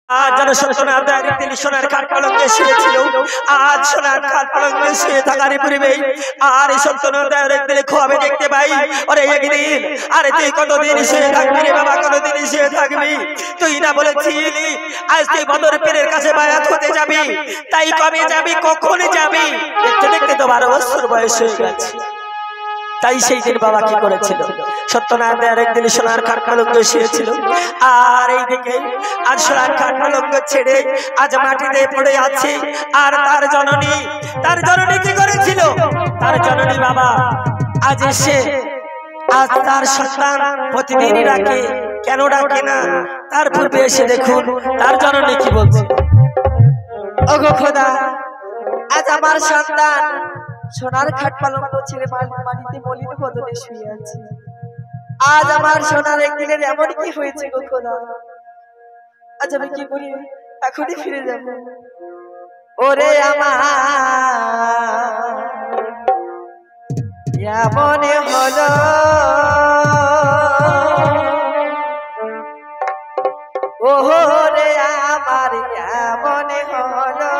আজ যেন সত্যনাথ রায়ের দিল্লি সোনার খাট পালঙ্কে শুয়েছিল, আজ সোনার খাট পালঙ্কে শুয়ে থাকার পূর্বে আর এই সত্যনাথ রায়ের দিলে খোয়াবে দেখতে পাই। ওরে একদিন আরে তুই কতদিন শুয়ে থাকবি রে বাবা, কতদিন শুয়ে থাকবি? তুই না বলেছিলি আজ তুই বদর পীরের কাছে বায়াত হতে যাবি, তাই কবে যাবি, কখন যাবি? দেখতে দেখতে তো 12 বছর বয়স হয়ে গেছে। তাই সেই দিন বাবা কি করেছিল, সত্যনারায়ণ রায়ের একদিন সোনার খাট পালঙ্কে শুয়েছিল, আর এইদিকে আজ সোনার খাট পালঙ্ক ছেড়ে আজ মাটিতে পড়ে আছে। আর তার জননী কি করেছিল? তার জননী বাবা আজ এসে আজ তার সন্তান প্রতিদিনই ডাকে, কেন ডাকে না? তার পূর্বে এসে দেখুন তার জননী কি বলছে। ওগো খোদা, আজ আমার সন্তান সোনার খাট পালঙ্ক ছেড়ে মাটিতে মলিন বদনে শুয়ে আছে। আজ আমার সোনার একদিনের এমন কি হয়েছে গো খোদা? আজ আমি কি করি? এখনই ফিরে যাব। ওরে আমার এমন হলো, ওরে আমার এমন হলো,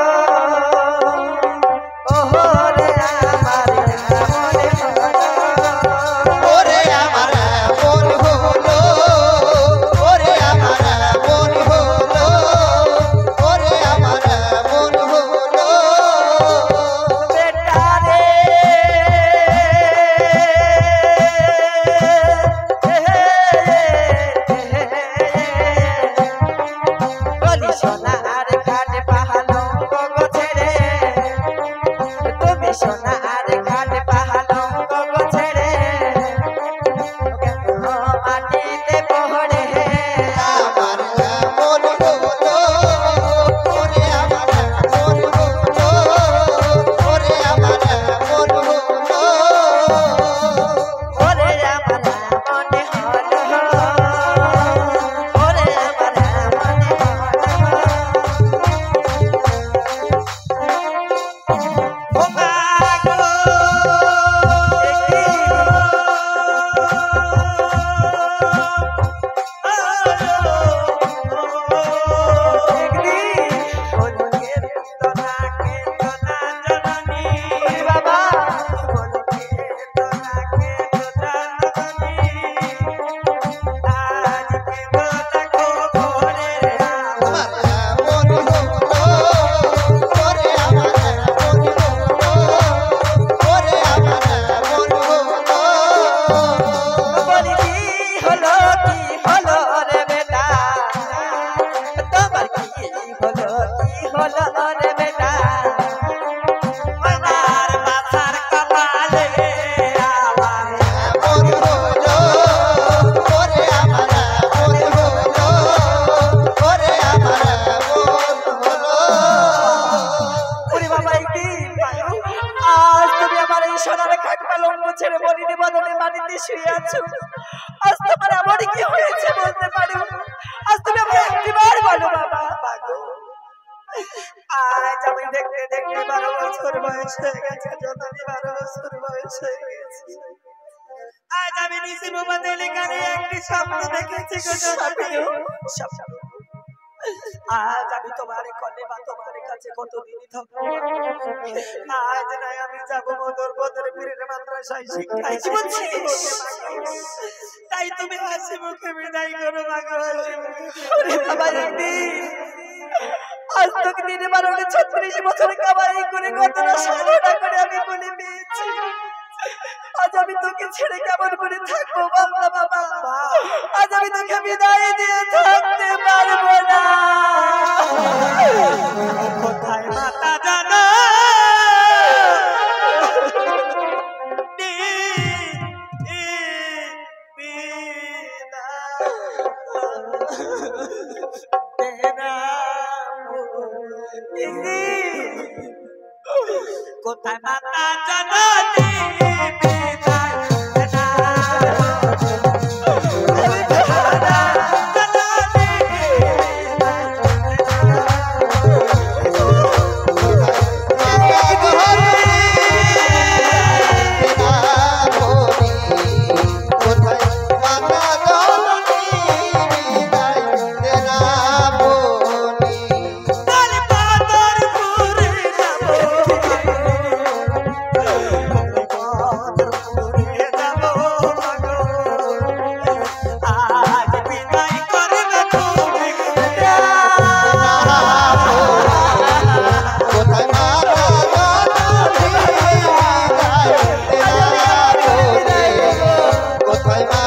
আজ আমি নিজে মোবাইলে গানে একটি স্বপ্ন দেখেছি গো স্বামী। আজ আমি তোমার কোলে বা তোমার কাছে কতদিনই থাকবো। আজ নাই আমি যাবো বদর পীরের মাদ্রাসায় শিক্ষায় বলছিস, তাই তুমি হাসি মুখে বিদায় করো মাগো। ওরে বাবা, আজ তোকে দিনে 36 বছর কামাই করে কতটা সাধনা করে আমি বলে পেয়েছি। আজ আমি তোকে ছেড়ে কেমন করে থাকবো বাবা? বাবা, আজ আমি তোকে বিদায় দিয়ে থাকতে পারবো না। কোথায় মাতা জানা কোথায় মাতা জানা ভাই মা